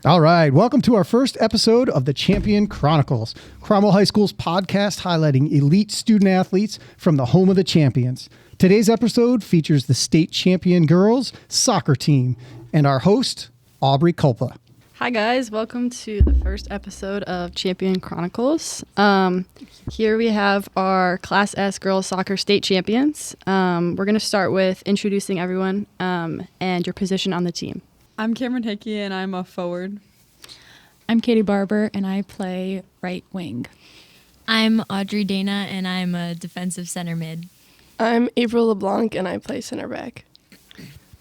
All right, welcome to our first episode of the Champion Chronicles, Cromwell High School's podcast highlighting elite student athletes from the home of the champions. Today's episode features the state champion girls soccer team and our host, Aubrey Kulpa. Hi guys, welcome to the first episode of Champion Chronicles. Here we have our Class S girls soccer state champions. We're going to start with introducing everyone and your position on the team. I'm Cameron Hickey, and I'm a forward. I'm Katie Barber, and I play right wing. I'm Audrey Dana, and I'm a defensive center mid. I'm April LeBlanc, and I play center back.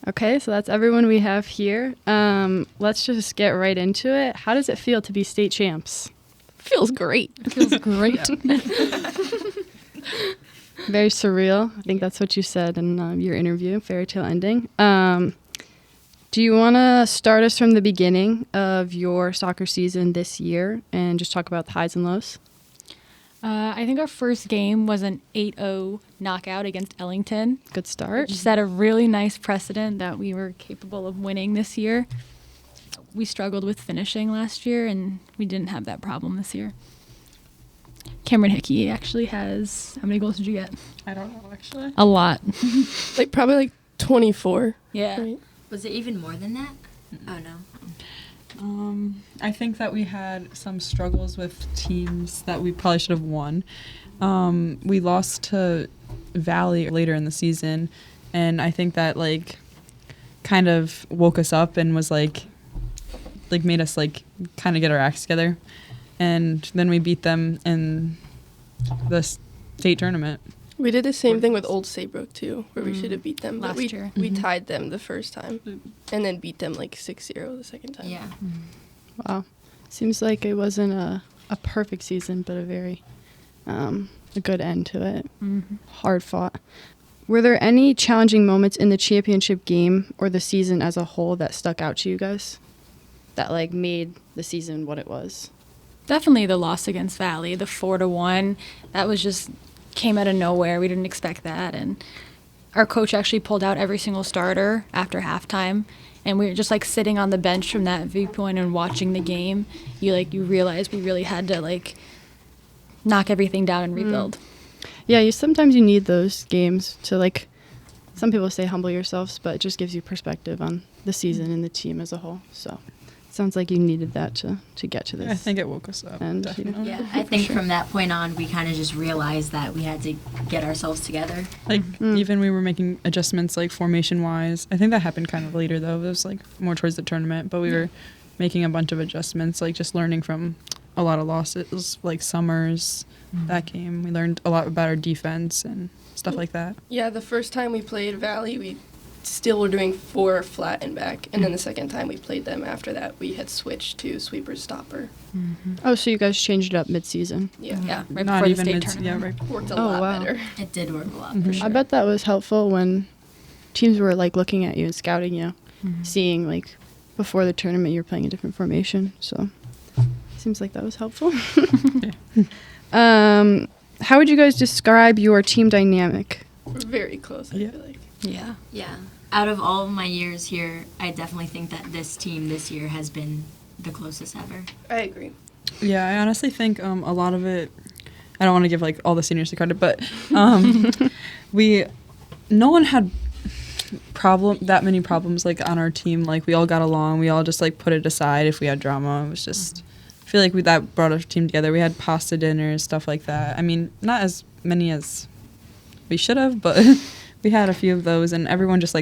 Okay, so that's everyone we have here. Let's just get right into it. How does it feel to be state champs? Feels great. It feels great. Very surreal. I think that's what you said in your interview, fairy tale ending. Do you want to start us from the beginning of your soccer season this year and just talk about the highs and lows? I think our first game was an 8-0 knockout against Ellington. Good start. Which set a really nice precedent that we were capable of winning this year. We struggled with finishing last year, and we didn't have that problem this year. Cameron Hickey actually has... How many goals did you get? I don't know, actually. A lot. Probably 24. Yeah. Right? Was it even more than that? Oh, no. I think that we had some struggles with teams that we probably should have won. We lost to Valley later in the season, and I think that, kind of woke us up and was, made us, kind of get our acts together. And then we beat them in the state tournament. We did the same thing with Old Saybrook, too, where we should have beat them. Last but year. We tied them the first time and then beat them 6-0 the second time. Yeah. Wow. Seems like it wasn't a perfect season, but a very a good end to it. Mm-hmm. Hard fought. Were there any challenging moments in the championship game or the season as a whole that stuck out to you guys? That made the season what it was? Definitely the loss against Valley, the 4-1. That was just... came out of nowhere. We didn't expect that, and our coach actually pulled out every single starter after halftime, and we were just sitting on the bench from that viewpoint and watching the game. You realize we really had to knock everything down and rebuild. Yeah, sometimes you need those games to some people say humble yourselves, but it just gives you perspective on the season and the team as a whole. So sounds like you needed that to get to this. I think it woke us up, definitely. Yeah, I think from that point on, we kind of just realized that we had to get ourselves together. Even we were making adjustments, formation-wise. I think that happened kind of later, though. It was, more towards the tournament. But we were making a bunch of adjustments, just learning from a lot of losses, Summers, that game. We learned a lot about our defense and stuff like that. Yeah, the first time we played Valley, we still were doing 4 flat and back. And then the second time we played them after that, we had switched to sweeper stopper. Mm-hmm. Oh, so you guys changed it up mid-season? Yeah. Yeah, right Not before the even state mid- tournament. yeah, right. Worked a lot better. It did work a lot, Mm-hmm. for sure. I bet that was helpful when teams were looking at you and scouting you, seeing before the tournament you're playing a different formation. So seems like that was helpful. How would you guys describe your team dynamic? We're very close, I feel like. Yeah. Yeah. Out of all of my years here, I definitely think that this team this year has been the closest ever. I agree. Yeah, I honestly think a lot of it, I don't want to give all the seniors the credit, but no one had that many problems on our team. We all got along. We all just put it aside if we had drama. It was just, I feel that brought our team together. We had pasta dinners, stuff like that. I mean, not as many as we should have, but we had a few of those, and everyone just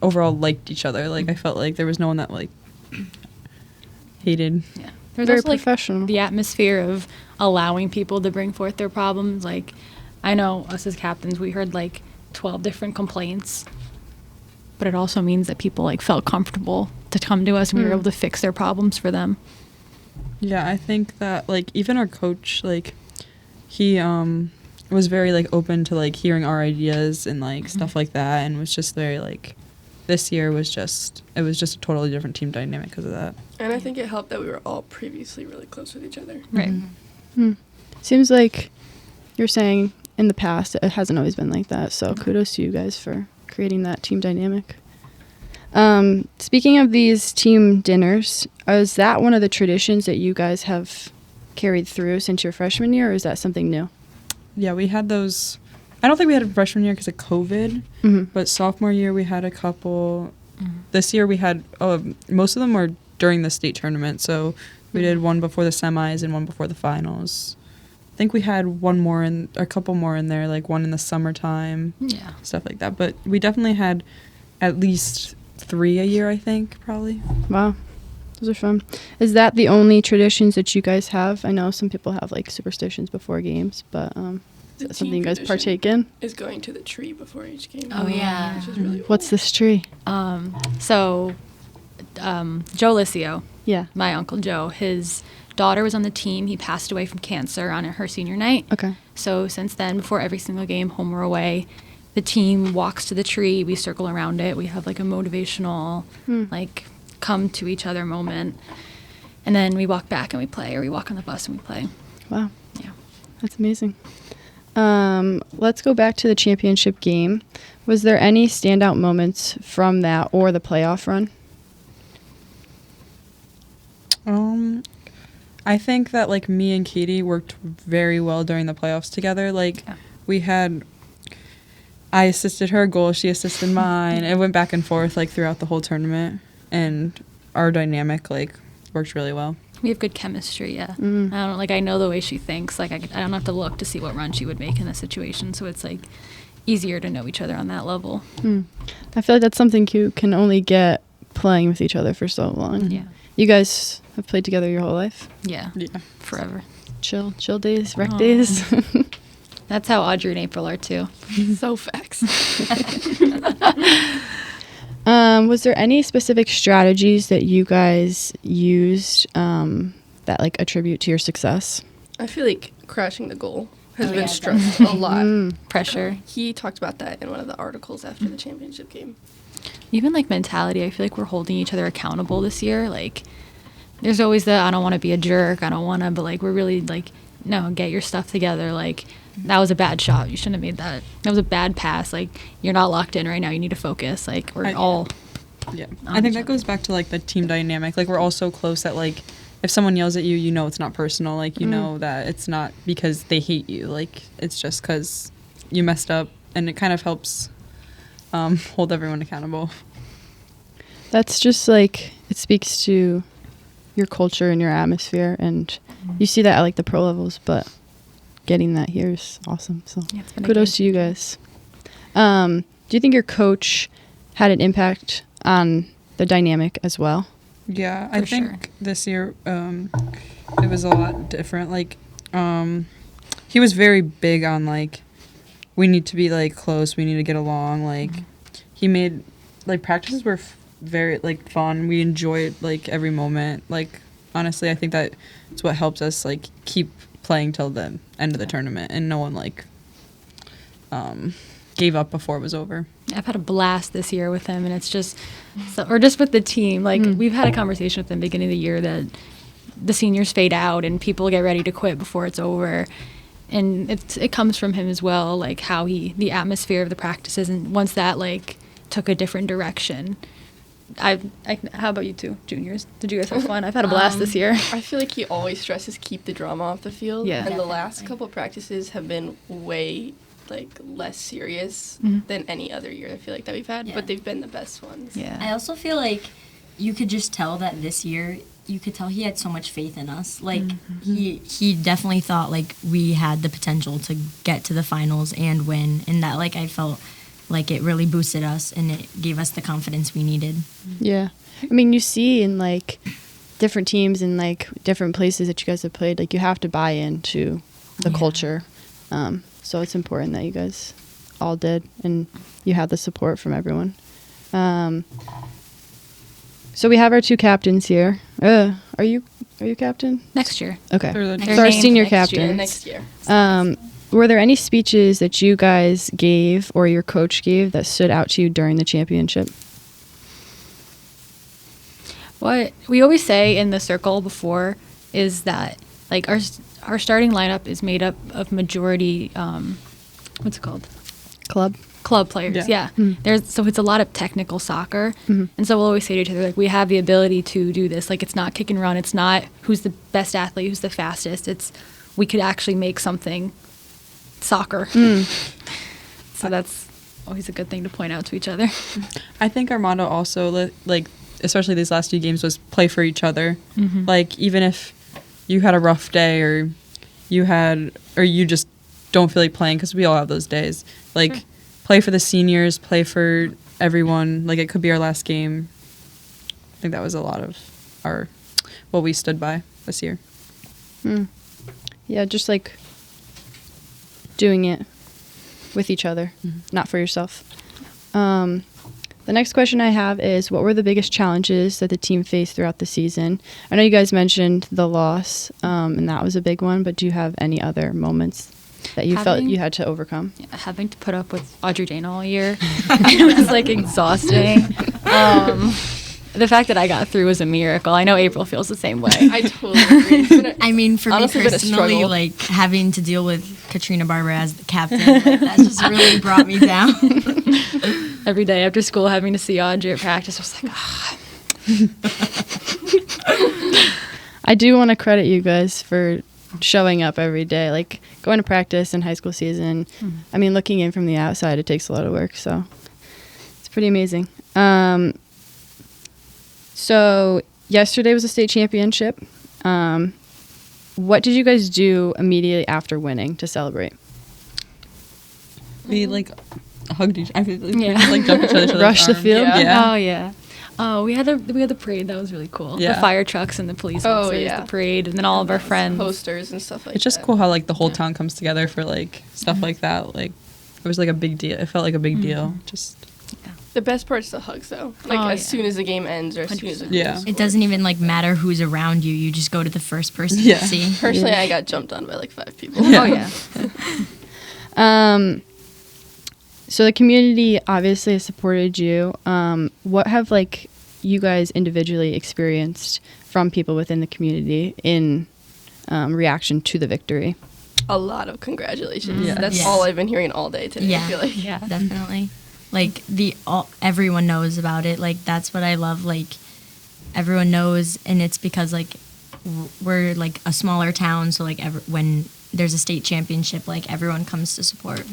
overall liked each other. I felt there was no one that hated. Yeah. There's Very also professional. The atmosphere of allowing people to bring forth their problems. I know us as captains, we heard 12 different complaints, but it also means that people felt comfortable to come to us and we were able to fix their problems for them. Yeah, I think that even our coach, he was very open to hearing our ideas and stuff like that, and was just very this year was just a totally different team dynamic because of that. And I think it helped that we were all previously really close with each other. Right. Seems like you're saying in the past it hasn't always been like that, so kudos to you guys for creating that team dynamic. Speaking of these team dinners, is that one of the traditions that you guys have carried through since your freshman year, or is that something new? Yeah, we had those. I don't think we had a freshman year because of COVID, but sophomore year we had a couple. This year we had most of them were during the state tournament, so we did one before the semis and one before the finals. I think we had a couple more in there, like one in the summertime, stuff like that. But we definitely had at least 3 a year, I think, probably. Wow. Those are fun. Is that the only traditions that you guys have? I know some people have like superstitions before games, but is that something you guys partake in? Is going to the tree before each game. Oh, yeah. Which is really cool. What's this tree? So Joe Licio, my Uncle Joe, his daughter was on the team. He passed away from cancer on her senior night. Okay. So since then, before every single game, home or away, the team walks to the tree. We circle around it. We have like a motivational, like come to each other moment. And then we walk back and we play, or we walk on the bus and we play. Wow. Yeah. That's amazing. Let's go back to the championship game. Was there any standout moments from that or the playoff run? I think that like me and Katie worked very well during the playoffs together. Like I assisted her goal, she assisted mine. It went back and forth like throughout the whole tournament, and our dynamic like worked really well. We have good chemistry, yeah. I know the way she thinks. Like I don't have to look to see what run she would make in this situation, so it's like easier to know each other on that level. I feel like that's something you can only get playing with each other for so long. Yeah. You guys have played together your whole life? Yeah. Forever. Chill days, rec days. That's how Audrey and April are too. So facts. Was there any specific strategies that you guys used that like attribute to your success? I feel like crashing the goal has been stressed a lot. Pressure. He talked about that in one of the articles after the championship game. Even like mentality, I feel like we're holding each other accountable this year. Like there's always the I don't want to be a jerk, I don't want to, but like we're really like, no, get your stuff together. Like that was a bad shot, you shouldn't have made that. That was a bad pass. Like you're not locked in right now, you need to focus. Like we're all I think that goes back to like the team dynamic. Like we're all so close that like if someone yells at you, you know it's not personal. Like you know that it's not because they hate you. Like it's just because you messed up, and it kind of helps hold everyone accountable. That's just like, it speaks to your culture and your atmosphere, and you see that at like the pro levels, but getting that here is awesome. So kudos to you guys. Do you think your coach had an impact on the dynamic as well? Yeah, I think this year it was a lot different. Like he was very big on like we need to be like close, we need to get along. Like he made like practices were very like fun. We enjoyed like every moment. Like honestly, I think that it's what helps us like keep playing till the end of the tournament, and no one like gave up before it was over. I've had a blast this year with him, and it's just or just with the team. Like we've had a conversation with them beginning of the year that the seniors fade out and people get ready to quit before it's over. And it comes from him as well, like how the atmosphere of the practices, and once that like took a different direction. How about you two, juniors? Did you guys have fun? I've had a blast this year. I feel like he always stresses keep the drama off the field. Yeah. And the last couple practices have been way like less serious than any other year I feel like that we've had, but they've been the best ones. Yeah. I also feel like you could just tell that this year, you could tell he had so much faith in us. Like he definitely thought like we had the potential to get to the finals and win, and that like I felt like it really boosted us and it gave us the confidence we needed. Yeah. I mean, you see in like different teams and like different places that you guys have played, like you have to buy into the culture. So it's important that you guys all did and you had the support from everyone. So we have our two captains here. Are you captain? Next year. Okay. They're So our senior captains. Next year. Were there any speeches that you guys gave or your coach gave that stood out to you during the championship? What we always say in the circle before is that like our starting lineup is made up of majority what's it called? Club. club players. Yeah. So it's a lot of technical soccer. And so we'll always say to each other, like, we have the ability to do this. Like, it's not kick and run. It's not who's the best athlete, who's the fastest. It's we could actually make something soccer. So that's always a good thing to point out to each other. I think our motto also, like, especially these last few games, was play for each other. Like, even if you had a rough day or you just don't feel like playing, because we all have those days, like, play for the seniors, play for everyone. Like, it could be our last game. I think that was a lot of what we stood by this year. Yeah, just like doing it with each other, not for yourself. The next question I have is, what were the biggest challenges that the team faced throughout the season? I know you guys mentioned the loss, and that was a big one, but do you have any other moments that you felt you had to overcome? Yeah, having to put up with Audrey Dana all year, it was like exhausting. The fact that I got through was a miracle. I know April feels the same way. I totally agree. I mean, for me honestly been a personally, struggle. like having to deal with Katrina Barber as the captain, like, that just really brought me down. Every day after school, having to see Audrey at practice, I was like, I do want to credit you guys for showing up every day, like going to practice in high school season. I mean, looking in from the outside, it takes a lot of work, so it's pretty amazing. So yesterday was a state championship. What did you guys do immediately after winning to celebrate? We, like, hugged each other. We just, like, jumped each other's Rush the arms. field? Yeah. Oh yeah. Oh, we had the parade. That was really cool. Yeah. The fire trucks and the police Oh, officers, yeah. the parade, and then all of our friends. Posters and stuff like that. It's just cool how, like, the whole town comes together for, like, stuff like that. Like, it was, like, a big deal. It felt like a big deal. Just... The best part's the hugs, though. Like, as soon as the game ends or as soon as the goal Yeah. is It doesn't even like matter who's around you. You just go to the first person Yeah. you see. Personally, I got jumped on by like 5 people. Oh yeah. So the community obviously has supported you. What have like you guys individually experienced from people within the community in reaction to the victory? A lot of congratulations. Yeah. That's Yes. all I've been hearing all day today, Yeah. I feel like. Yeah. Definitely. Like everyone knows about it. Like that's what I love. Like everyone knows, and it's because like we're like a smaller town, so like when there's a state championship, like everyone comes to support.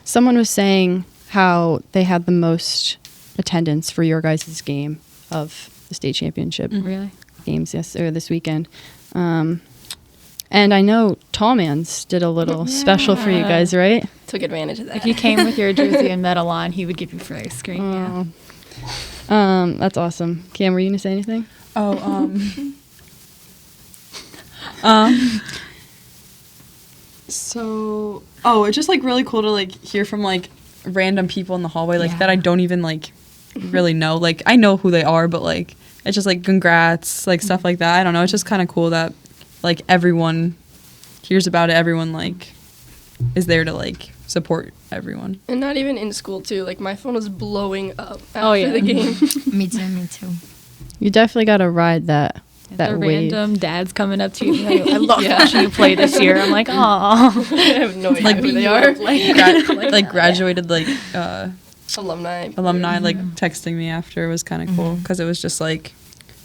Someone was saying how they had the most attendance for your guys' game of the state championship Really? games this weekend. And I know Tall Man's did a little special for you guys, right? Took advantage of that. If you came with your jersey and medal on, he would give you free ice cream. Yeah. That's awesome. Cam, were you gonna say anything? So, it's just like really cool to like hear from like random people in the hallway like Yeah. that I don't even like really know. Like I know who they are, but like it's just like congrats, like stuff like that. I don't know. It's just kind of cool that like everyone hears about it. Everyone like is there to like support everyone. And not even in school, too. Like, my phone was blowing up after the game. Me too. You definitely got to ride that The wave. random dads coming up to you. I love watching you play this year. I'm like, oh. I have no idea Like who they are. Like graduated like Alumni. like texting me after was kind of cool because it was just like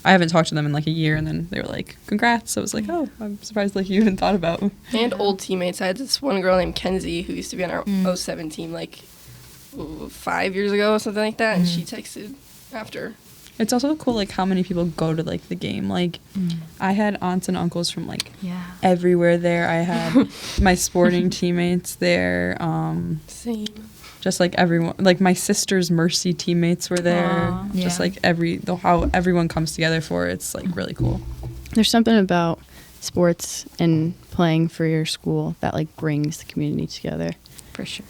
I haven't talked to them in like a year, and then they were like, congrats. So I was like, oh, I'm surprised like you even thought about. And old teammates. I had this one girl named Kenzie who used to be on our 07 team like 5 years ago or something like that, and she texted after. It's also cool like how many people go to like the game. Like I had aunts and uncles from like everywhere there. I had my sporting teammates there. Same. Just like everyone, like my sister's Mercy teammates were there. Just like how everyone comes together for it. It's like really cool. There's something about sports and playing for your school that like brings the community together. For sure.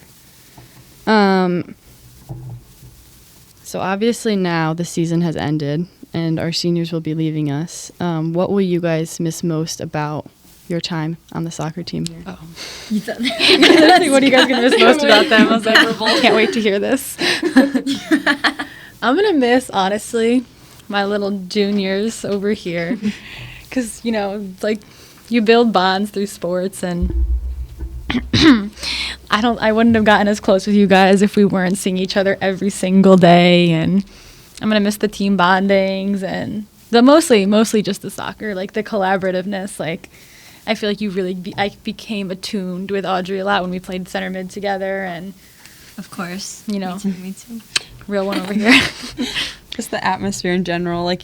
So obviously now the season has ended and our seniors will be leaving us. What will you guys miss most about your time on the soccer team here? What are you guys going to miss most about them? I was like, can't wait to hear this. I'm going to miss, honestly, my little juniors over here. Because, you know, it's like you build bonds through sports, and I wouldn't have gotten as close with you guys if we weren't seeing each other every single day, and I'm gonna miss the team bondings and the mostly just the soccer, like the collaborativeness. Like I feel like I became attuned with Audrey a lot when we played center mid together, and Of course. you know, Me too. real one over here. Just the atmosphere in general. Like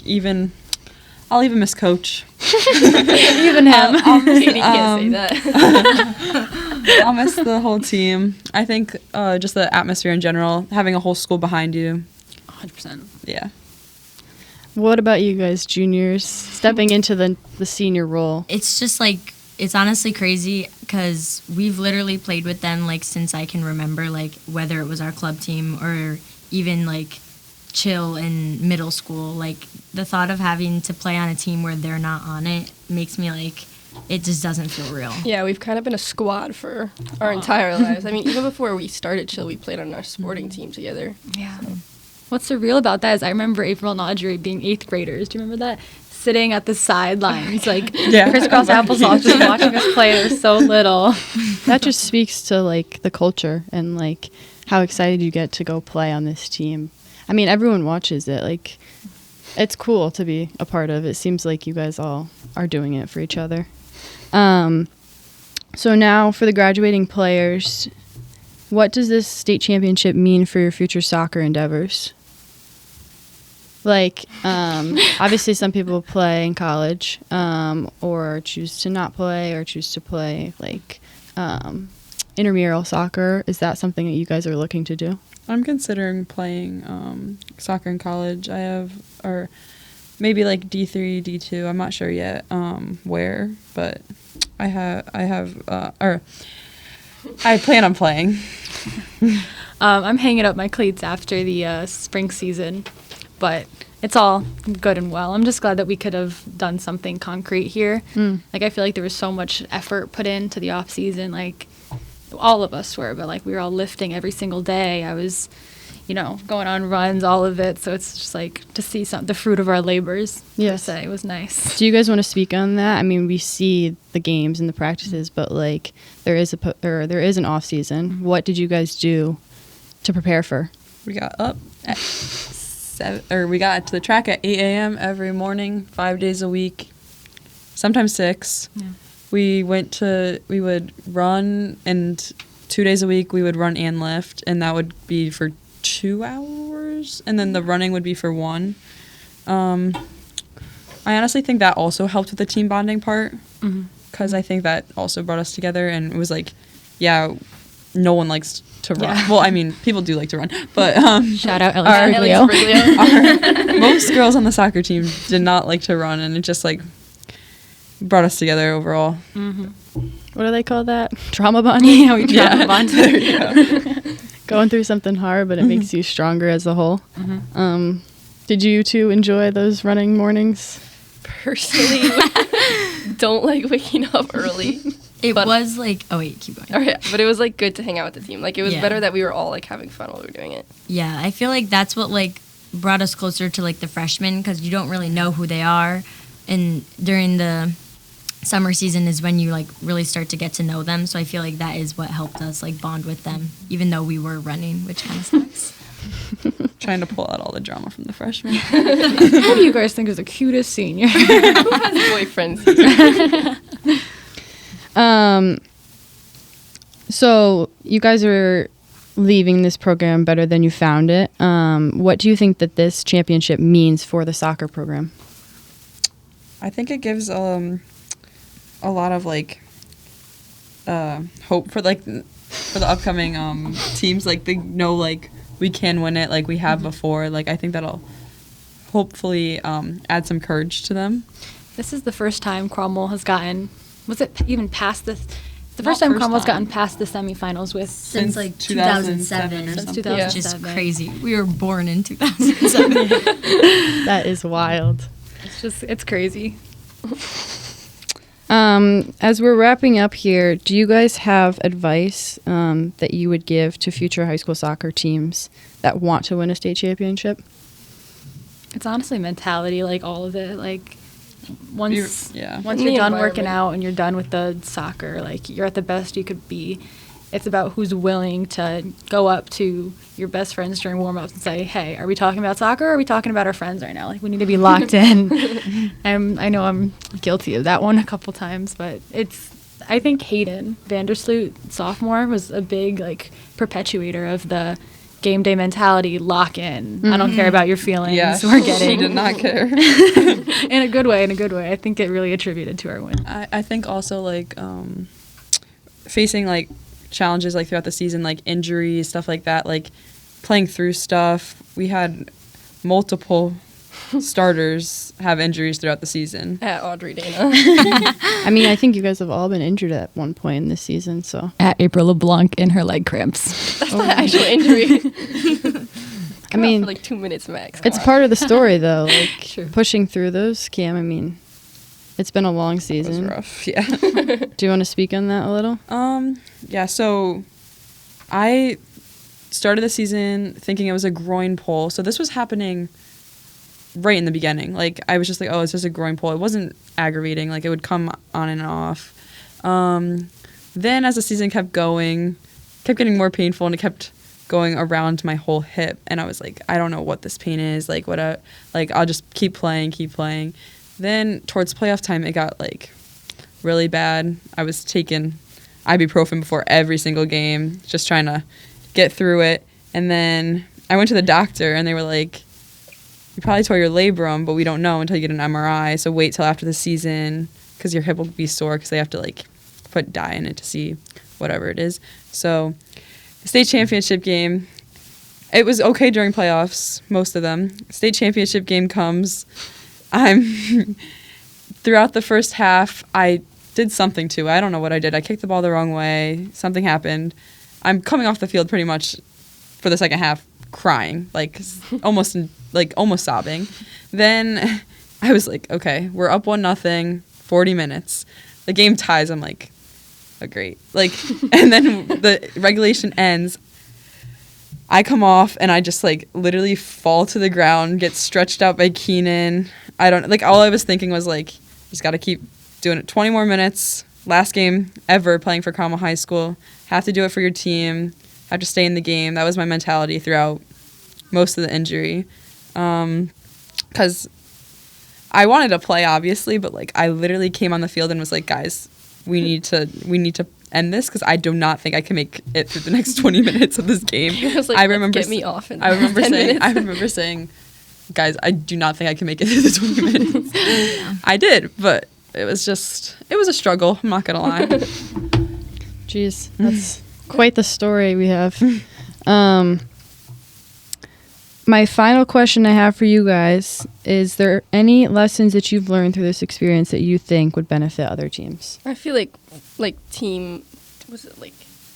I'll even miss Coach. Even him. Katie can't say that. I'll miss the whole team. I think just the atmosphere in general, having a whole school behind you. 100%. Yeah. What about you guys, juniors, stepping into the senior role? It's just like, it's honestly crazy because we've literally played with them like since I can remember, like whether it was our club team or even like chill in middle school. Like the thought of having to play on a team where they're not on it makes me like, it just doesn't feel real. Yeah, we've kind of been a squad for our entire lives. I mean, even before we started Chill, we played on our sporting team together. Yeah. What's surreal about that is I remember April and Audrey being 8th graders. Do you remember that? Sitting at the sidelines, like Yeah. crisscross applesauce, just watching us play. They're so little. That just speaks to like the culture and like how excited you get to go play on this team. I mean, everyone watches it. Like, it's cool to be a part of. It seems like you guys all are doing it for each other. So now for the graduating players, what does this state championship mean for your future soccer endeavors? Like, obviously some people play in college, or choose to not play, or choose to play like intramural soccer. Is that something that you guys are looking to do? I'm considering playing soccer in college. I have, or maybe like D3, D2. I'm not sure yet where, but I plan on playing. I'm hanging up my cleats after the spring season, but it's all good and well. I'm just glad that we could have done something concrete here. Like, I feel like there was so much effort put into the off season. Like, all of us were, but like we were all lifting every single day. I was, going on runs, all of it. So it's just like to see the fruit of our labors. Yes. Per se, it was nice. Do you guys want to speak on that? I mean, we see the games and the practices, but like there is an off season. What did you guys do to prepare for? We got up at 7, or we got to the track at 8 a.m. every morning, 5 days a week, sometimes 6. Yeah. We would run, and 2 days a week we would run and lift, and that would be for 2 hours, and then the running would be for 1. I honestly think that also helped with the team bonding part, because I think that also brought us together, and it was like, yeah, no one likes to run. Yeah. Well, I mean, people do like to run, but Shout out Ellie Spriglio. most girls on the soccer team did not like to run, and it just like brought us together overall. What do they call that? Trauma bonding? Yeah, we trauma bonded. Going through something hard, but it makes you stronger as a whole. Did you two enjoy those running mornings? Personally, don't like waking up early. It was like, oh wait, keep going. All right, but it was like good to hang out with the team. Like, it was Yeah. better that we were all like having fun while we were doing it. Yeah, I feel like that's what like brought us closer to like the freshmen because you don't really know who they are, and during the summer season is when you like really start to get to know them. So I feel like that is what helped us like bond with them, even though we were running, which kind of sucks. Trying to pull out all the drama from the freshmen. Who do you guys think is the cutest senior? Who has boyfriends here? So you guys are leaving this program better than you found it. What do you think that this championship means for the soccer program? I think it gives a lot of like hope for the upcoming teams. Like, they know like we can win it like we have before. Like, I think that'll hopefully add some courage to them. This is the first time Cromwell has gotten, was it even past the Not first time first Cromwell's time. gotten past the semifinals with Since like 2007 2007 or or something. something, which is 2007. crazy. We were born in 2007. That is wild. it's crazy. As we're wrapping up here, do you guys have advice that you would give to future high school soccer teams that want to win a state championship? It's honestly mentality, like all of it. Like, once Yeah. once In you're the done working environment. out and you're done with the soccer, like you're at the best you could be. It's about who's willing to go up to your best friends during warm-ups and say, hey, are we talking about soccer or are we talking about our friends right now? Like, we need to be locked in. I know I'm guilty of that one a couple times, but I think Hayden Vandersloot, sophomore, was a big, like, perpetuator of the game day mentality, lock in. I don't care about your feelings. Yeah, We're she getting did not care. in a good way. I think it really attributed to our win. I think also, like, facing, like, challenges, like, throughout the season, like, injuries, stuff like that, like, playing through stuff. We had multiple starters have injuries throughout the season. At Audrey Dana. I mean, I think you guys have all been injured at one point in this season, so. At April LeBlanc in her leg cramps. That's not an actual injury. I mean, for like 2 minutes max. it's part of the story, though. Like, True. pushing through those, Cam, I mean, it's been a long It was season. rough, yeah. Do you want to speak on that a little? Yeah, so I started the season thinking it was a groin pull. So this was happening right in the beginning. Like, I was just like, oh, it's just a groin pull. It wasn't aggravating. Like, it would come on and off. Then as the season kept going, kept getting more painful, and it kept going around my whole hip. And I was like, I don't know what this pain is. Like, I'll just keep playing. Then towards playoff time, it got, like, really bad. I was taking ibuprofen before every single game, just trying to get through it. And then I went to the doctor, and they were like, you probably tore your labrum, but we don't know until you get an MRI, so wait till after the season because your hip will be sore because they have to, like, put dye in it to see whatever it is. So the state championship game, it was okay during playoffs, most of them. State championship game comes. Throughout the first half, I did something to it. I don't know what I did. I kicked the ball the wrong way. Something happened. I'm coming off the field pretty much for the second half crying, like almost sobbing. Then I was like, okay, we're up 1-0, 40 minutes. The game ties. I'm like, oh, great. Like, and then the regulation ends. I come off and I just, like, literally fall to the ground, get stretched out by Keenan. All I was thinking was, like, just got to keep doing it. 20 more minutes. Last game ever playing for Cromwell High School. Have to do it for your team. Have to stay in the game. That was my mentality throughout most of the injury. Because I wanted to play, obviously, but, like, I literally came on the field and was like, guys, we need to end this because I do not think I can make it through the next 20 minutes of this game. I was like, I remember get me off. I remember saying, guys, I do not think I can make it through the 20 minutes. Yeah. I did, but it was a struggle. I'm not gonna lie. Jeez, that's quite the story we have. My final question I have for you guys is there any lessons that you've learned through this experience that you think would benefit other teams? I feel like team, was it like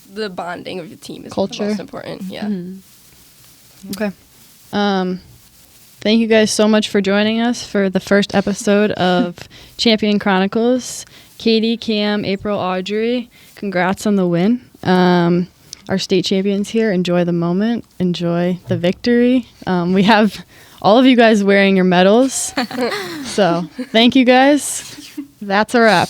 the bonding of the team is Culture? the most important. Yeah. Mm-hmm. Okay. Thank you guys so much for joining us for the first episode of Champion Chronicles. Katie, Cam, April, Audrey, congrats on the win. Our state champions here. Enjoy the moment. Enjoy the victory. We have all of you guys wearing your medals. So thank you guys. That's a wrap.